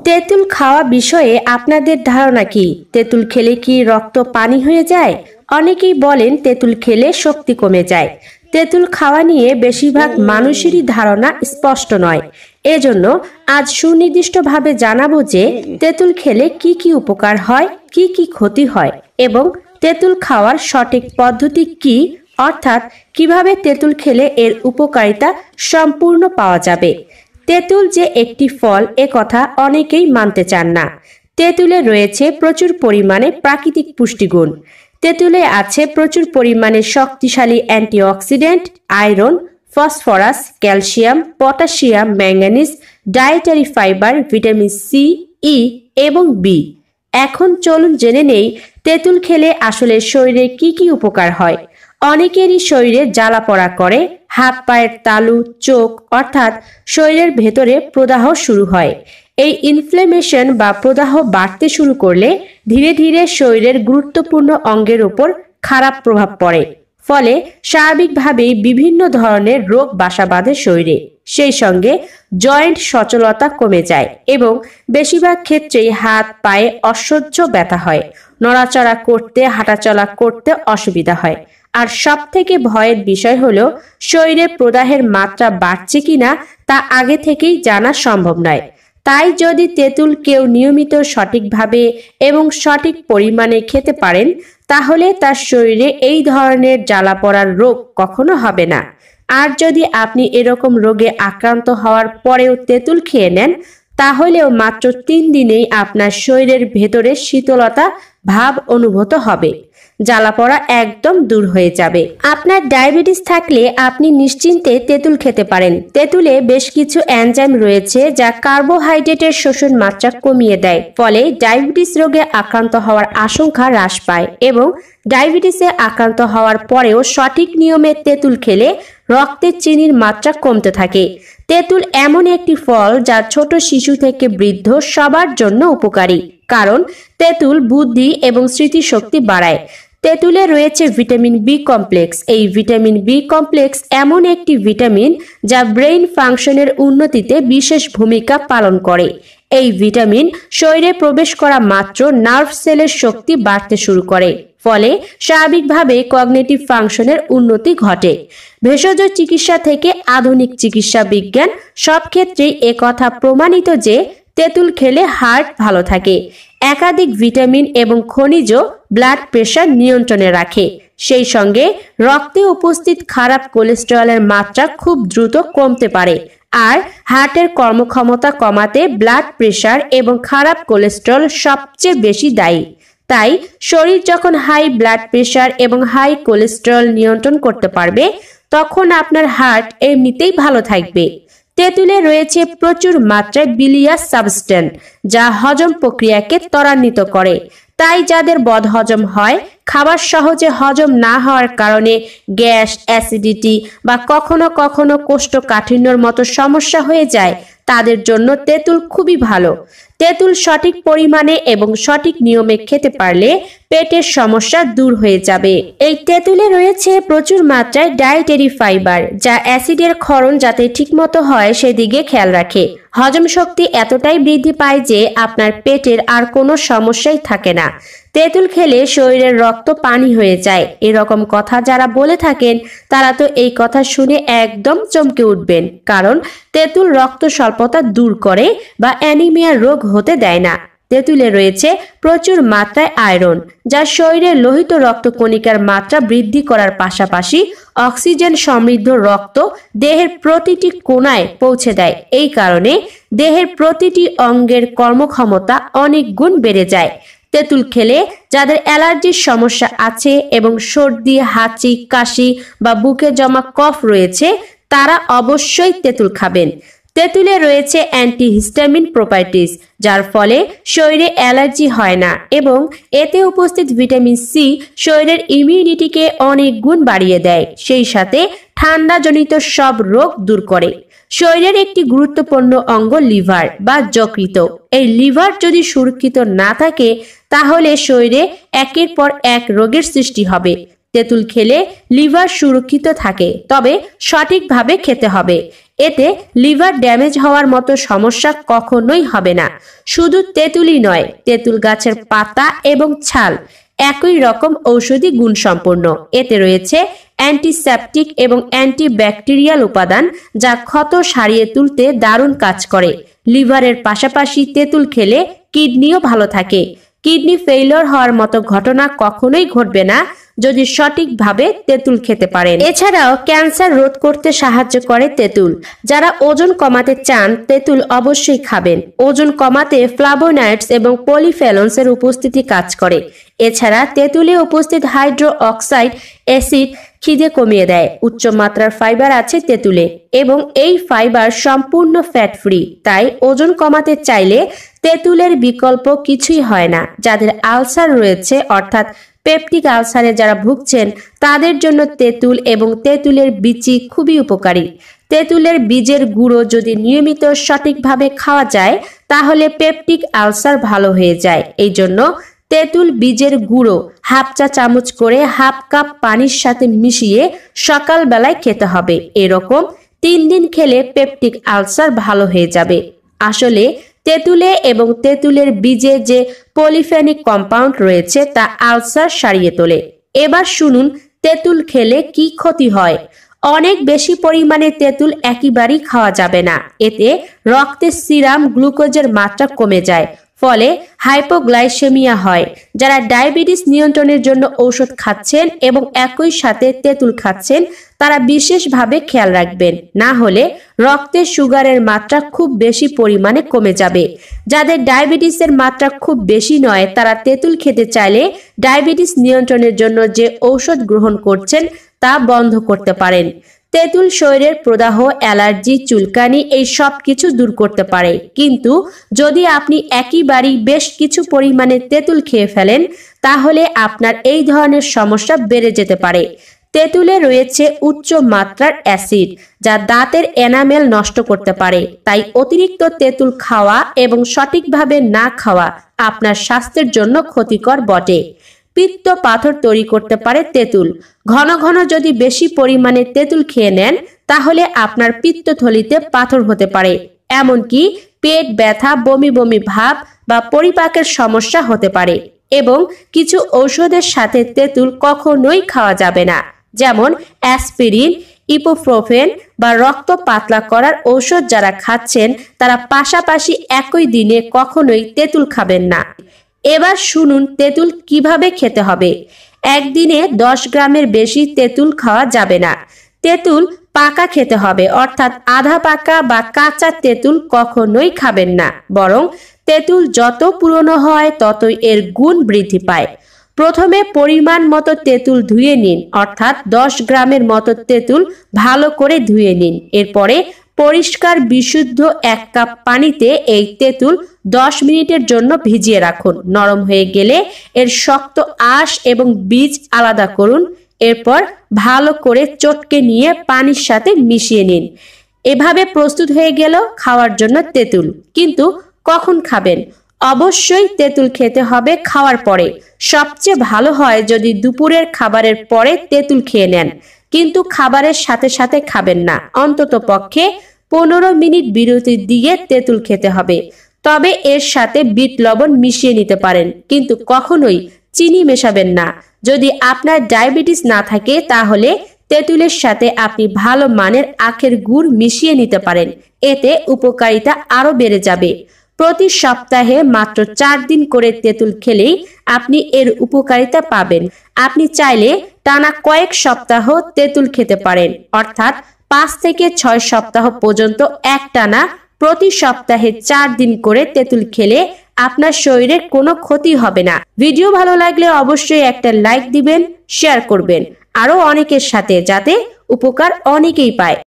তেঁতুল খাওয়া বিষয়ে আপনাদের ধারণা কি? তেঁতুল খেলে কি রক্ত পানি হয়ে যায়? অনেকেই বলেন তেঁতুল খেলে শক্তি কমে যায়। তেঁতুল খাওয়া নিয়ে বেশিরভাগ মানুষেরই ধারণা স্পষ্ট নয়। এজন্য আজ সুনির্দিষ্টভাবে জানাবো যে তেঁতুল খেলে কি কি উপকার হয়, কি কি ক্ষতি হয় এবং তেঁতুল খাওয়ার সঠিক পদ্ধতি কি, অর্থাৎ কিভাবে তেঁতুল খেলে এর উপকারিতা সম্পূর্ণ পাওয়া যাবে। তেঁতুল যে একটি ফল এ কথা অনেকেই মানতে চান না। তেঁতুলে রয়েছে প্রচুর পরিমাণে প্রাকৃতিক পুষ্টিগুণ। তেঁতুলে আছে প্রচুর পরিমাণে শক্তিশালী antioxidant, iron, phosphorus, calcium, potassium, manganese, dietary fibre, vitamin C, E এবং বি। এখন চলুন জেনে নেই তেঁতুল খেলে আসলে শরীরে কি কি উপকার হয়। অনেকেরই শরীরে জ্বালা পোড়া করে, হাত পায়ের তালু, চোখ অর্থাৎ শরীরের ভেতরে প্রদাহ শুরু হয়। এই ইনফ্লেমেশন বা প্রদাহ বাড়তে শুরু করলে ধীরে ধীরে শরীরের গুরুত্বপূর্ণ অঙ্গের উপর খারাপ প্রভাব পড়ে। ফলে স্বাভাবিকভাবেই বিভিন্ন ধরনের রোগ বাসা বাঁধে শরীরে। সেই সঙ্গে জয়েন্ট সচলতা কমে যায় এবং বেশিরভাগ ক্ষেত্রেই হাত পায়ে অসহ্য ব্যথা হয়, নড়াচড়া করতে, হাঁটাচলা করতে অসুবিধা হয়। আর সব থেকে ভয়ের বিষয় হলো শরীরে প্রদাহের মাত্রা বাড়ছে কিনা তা আগে থেকেই জানা সম্ভব নয়। তাই যদি তেঁতুল কেউ নিয়মিত সঠিকভাবে এবং সঠিক পরিমাণে খেতে পারেন তাহলে তার শরীরে এই ধরনের জ্বালা পড়ার রোগ কখনো হবে না। আর যদি আপনি এরকম রোগে আক্রান্ত হওয়ার পরেও তেঁতুল খেয়ে নেন তাহলেও মাত্র 3 দিনেই আপনার শরীরের ভেতরে শীতলতা ভাব অনুভূত হবে, জ্বালা পড়া একদম দূর হয়ে যাবে। আপনার ডায়াবেটিস থাকলে আপনি নিশ্চিন্তে তেঁতুল খেতে পারেন। তেঁতুলে বেশ কিছু এনজাইম রয়েছে যা কার্বোহাইড্রেটের শোষণ মাত্রা কমিয়ে দেয়, ফলে ডায়াবেটিস রোগে আক্রান্ত হওয়ার আশঙ্কা হ্রাস পায় এবং ডায়াবেটিসে আক্রান্ত হওয়ার পরেও সঠিক নিয়মে তেঁতুল খেলে রক্তে চিনির মাত্রা কমতে থাকে। তেঁতুল এমন একটি ফল যা ছোট শিশু থেকে বৃদ্ধ সবার জন্য উপকারী, কারণ তেঁতুল বুদ্ধি এবং স্মৃতিশক্তি বাড়ায়। তেঁতুলে রয়েছে ভিটামিন বি কমপ্লেক্স। এই ভিটামিন বি কমপ্লেক্স এমন একটি ভিটামিন যা ব্রেইন ফাংশনের উন্নতিতে বিশেষ ভূমিকা পালন করে। এই ভিটামিন শরীরে প্রবেশ করা মাত্র নার্ভ সেলের শক্তি বাড়তে শুরু করে, ফলে স্বাভাবিকভাবে কগনিটিভ ফাংশনের উন্নতি ঘটে। ভেষজ চিকিৎসা থেকে আধুনিক চিকিৎসা বিজ্ঞান সব ক্ষেত্রেই একথা প্রমাণিত যে তেঁতুল খেলে হার্ট ভালো থাকে। একাধিক ভিটামিন এবং খনিজ ব্লাড প্রেশার নিয়ন্ত্রণে রাখে। সেই সঙ্গে রক্তে উপস্থিত খারাপ কোলেস্টেরলের মাত্রা খুব দ্রুত কমতে পারে। আর হার্টের কর্মক্ষমতা কমাতে ব্লাড প্রেশার এবং খারাপ কোলেস্টেরল সবচেয়ে বেশি দায়ী। তাই শরীর যখন হাই ব্লাড প্রেশার এবং হাই কোলেস্টেরল নিয়ন্ত্রণ করতে পারবে তখন আপনার হার্ট এমনিতেই ভালো থাকবে। তেঁতুলে রয়েছে প্রচুর মাত্রায় বিলিয়াস সাবস্টেন্স যা হজম প্রক্রিয়াকে ত্বরান্বিত করে। তাই যাদের বদহজম হয়, খাবার সহজে হজম না হওয়ার কারণে গ্যাস, অ্যাসিডিটি বা কখনো কখনো কোষ্ঠকাঠিন্যর মতো সমস্যা হয়ে যায়, তাদের জন্য তেঁতুল খুবই ভালো। তেঁতুল সঠিক পরিমাণে এবং সঠিক নিয়মে খেতে পারলে পেটের সমস্যা দূর হয়ে যাবে। এই তেঁতুলে রয়েছে প্রচুর মাত্রায় ডায়েটারি ফাইবার যা অ্যাসিডের ক্ষরণ যাতে ঠিকমতো হয় সেদিকে খেয়াল রাখে। হজম শক্তি এতটাই বৃদ্ধি পায় যে আপনার পেটের আর কোনো সমস্যাই থাকে না। তেঁতুল খেলে শরীরের রক্ত পানি হয়ে যায় এরকম কথা যারা বলে থাকেন তারা তো এই কথা শুনে একদম চমকে উঠবেন, কারণ তেঁতুল রক্ত স্বল্পতা দূর করে বা অ্যানিমিয়া রোগ হতে দেয় না। তেঁতুলে রয়েছে প্রচুর মাত্রায় আয়রন যা শরীরের লোহিত রক্তকণিকার মাত্রা বৃদ্ধি করার পাশাপাশি অক্সিজেন সমৃদ্ধ রক্ত দেহের প্রতিটি কোণায় পৌঁছে দেয়। এই কারণে দেহের প্রতিটি অঙ্গের কর্মক্ষমতা অনেক গুণ বেড়ে যায়। তেঁতুল খেলে যাদের অ্যালার্জির সমস্যা আছে এবং সর্দি, হাঁচি, কাশি বা বুকে জমা কফ রয়েছে তারা অবশ্যই তেঁতুল খাবেন। তেঁতুলে রয়েছে অ্যান্টিহিস্টামিন প্রপার্টিজ যার ফলে শরীরে অ্যালার্জি হয় না এবং এতে উপস্থিত ভিটামিন সি শরীরের ইমিউনিটিকে অনেক গুণ বাড়িয়ে দেয়, সেই সাথে ঠান্ডাজনিত সব রোগ দূর করে। শরীরের একটি গুরুত্বপূর্ণ অঙ্গ লিভার বা যকৃৎ। এই লিভার যদি সুরক্ষিত না থাকে তাহলে শরীরে একের পর এক রোগের সৃষ্টি হবে। তেঁতুল খেলে লিভার সুরক্ষিত থাকে, তবে সঠিকভাবে খেতে হবে। এতে লিভার ড্যামেজ হওয়ার মতো সমস্যা কখনোই হবে না। শুধু তেঁতুলই নয়, তেঁতুল গাছের পাতা এবং ছাল একই রকম ঔষধি গুণসম্পন্ন। এতে রয়েছে অ্যান্টিসেপটিক এবং অ্যান্টিব্যাকটেরিয়াল উপাদান, যা ক্ষত সারিয়ে তুলতে দারুণ কাজ করে। লিভারের পাশাপাশি তেঁতুল খেলে কিডনিও ভালো থাকে। কিডনি ফেইলিওর হওয়ার মতো ঘটনা কখনোই ঘটবে না যদি সঠিকভাবে তেঁতুল খেতে পারেন। এছাড়াও ক্যান্সার রোধ করতে সাহায্য করে তেঁতুল। যারা ওজন কমাতে চান, তেঁতুল অবশ্যই খাবেন। ওজন কমাতে ফ্লাভোনয়েডস এবং পলিফেনলসের উপস্থিতি কাজ করে। এছাড়া তেঁতুলে উপস্থিত হাইড্রো অক্সাইড অ্যাসিড খিদে কমিয়ে দেয়। উচ্চ মাত্রার ফাইবার আছে তেঁতুলে এবং এই ফাইবার সম্পূর্ণ ফ্যাট ফ্রি। তাই ওজন কমাতে চাইলে তেঁতুলের বিকল্প কিছুই হয় না। যাদের আলসার রয়েছে, অর্থাৎ পেপটিক আলসারে যারা ভুগছেন, তাদের জন্য তেঁতুল এবং তেঁতুলের বিচি খুবই উপকারী। তেঁতুলের বীজের গুঁড়ো যদি নিয়মিত সঠিকভাবে খাওয়া যায়, তাহলে পেপটিক আলসার ভালো হয়ে যায়। এই জন্য তেঁতুল বীজের গুঁড়ো হাফ চা চামচ করে হাফ কাপ পানির সাথে মিশিয়ে সকালবেলায় খেতে হবে। এরকম 3 দিন খেলে পেপটিক আলসার ভালো হয়ে যাবে। আসলে তেঁতুলে এবং তেঁতুলের বীজে যে পলিফেনিক কম্পাউন্ড রয়েছে তা আলসার সারিয়ে তোলে। এবার শুনুন তেঁতুল খেলে কি ক্ষতি হয়। অনেক বেশি পরিমাণে তেঁতুল একেবারেই খাওয়া যাবে না। এতে রক্তে সিরাম গ্লুকোজের মাত্রা কমে যায়, ফলে হাইপোগ্লাইসেমিয়া হয়। যারা ডায়াবেটিস নিয়ন্ত্রণের জন্য ঔষধ খাচ্ছেন এবং একই সাথে তেঁতুল খাচ্ছেন, তারা বিশেষভাবে খেয়াল রাখবেন, না হলে রক্তে সুগারের মাত্রা খুব বেশি পরিমাণে কমে যাবে। যাদের ডায়াবেটিসের মাত্রা খুব বেশি নয়, তারা তেঁতুল খেতে চাইলে ডায়াবেটিস নিয়ন্ত্রণের জন্য যে ঔষধ গ্রহণ করছেন তা বন্ধ করতে পারেন। তেঁতুল শরীরের প্রদাহ, অ্যালার্জি, চুলকানি এই সব কিছু দূর করতে পারে। কিন্তু যদি আপনি একেবারেই বেশ কিছু পরিমাণে তেঁতুল খেয়ে ফেলেন, তাহলে আপনার এই ধরনের সমস্যা বেড়ে যেতে পারে। তেঁতুলে রয়েছে উচ্চ মাত্রার অ্যাসিড, যা দাঁতের এনামেল নষ্ট করতে পারে। তাই অতিরিক্ত তেঁতুল খাওয়া এবং সঠিকভাবে না খাওয়া আপনার স্বাস্থ্যের জন্য ক্ষতিকর বটে। পিত্ত পাথর তৈরি করতে পারে তেঁতুল। ঘন ঘন যদি বেশি পরিমাণে তেঁতুল খেয়ে নেন, তাহলে আপনার পিত্তথলিতে পাথর হতে পারে। এমনকি পেট ব্যথা, বমি বমি ভাব বা পরিপাকের সমস্যা হতে পারে। এবং কিছু ঔষধের সাথে তেঁতুল কখনোই খাওয়া যাবে না, যেমন অ্যাসপিরিন, ইপুপ্রোফেন বা রক্ত পাতলা করার ঔষধ যারা খাচ্ছেন, তারা পাশাপাশি একই দিনে কখনোই তেঁতুল খাবেন না। এবার শুনুন তেঁতুল কিভাবে খেতে হবে। একদিনে 10 গ্রামের বেশি তেঁতুল খাওয়া যাবে না। তেঁতুল পাকা খেতে হবে, অর্থাৎ আধা পাকা বা কাঁচা তেঁতুল কখনোই খাবেন না। বরং তেঁতুল যত পুরনো হয় ততই এর গুণ বৃদ্ধি পায়। প্রথমে পরিমাণ মতো তেঁতুল ধুয়ে নিন, অর্থাৎ 10 গ্রামের মতো তেঁতুল ভালো করে ধুয়ে নিন। এরপরে পরিষ্কার বিশুদ্ধ 1 কাপ পানিতে এই তেঁতুল 10 মিনিটের জন্য ভিজিয়ে রাখুন। নরম হয়ে গেলে এর শক্ত আঁশ এবং বীজ আলাদা করুন। এরপর ভালো করে চটকে নিয়ে পানির সাথে মিশিয়ে নিন। এভাবে প্রস্তুত হয়ে গেল খাওয়ার জন্য তেঁতুল। কিন্তু কখন খাবেন? অবশ্যই তেঁতুল খেতে হবে খাওয়ার পরে। সবচেয়ে ভালো হয় যদি দুপুরের খাবারের পরে তেঁতুল খেয়ে নেন, কিন্তু খাবারের সাথে সাথে খাবেন না। অন্তত পক্ষে 15 মিনিট বিরতি দিয়ে তেঁতুল খেতে হবে। তবে এর সাথে বিট লবণ মিশিয়ে নিতে পারেন, কিন্তু কখনোই চিনি মেশাবেন না। যদি আপনার ডায়াবেটিস না থাকে, তাহলে তেঁতুলের সাথে আপনি ভালো মানের আখের গুড় মিশিয়ে নিতে পারেন। এতে উপকারিতা আরো বেড়ে যাবে। প্রতি সপ্তাহে মাত্র 4 দিন করে তেঁতুল খেলেই আপনি এর উপকারিতা পাবেন। আপনি চাইলে টানা কয়েক সপ্তাহ তেঁতুল খেতে পারেন, অর্থাৎ 5 থেকে 6 সপ্তাহ পর্যন্ত একটানা প্রতি সপ্তাহে 4 দিন করে তেঁতুল খেলে আপনার শরীরের কোনো ক্ষতি হবে না। ভিডিও ভালো লাগলে অবশ্যই একটা লাইক দিবেন, শেয়ার করবেন আরো অনেকের সাথে, যাতে উপকার অনেকেই পায়।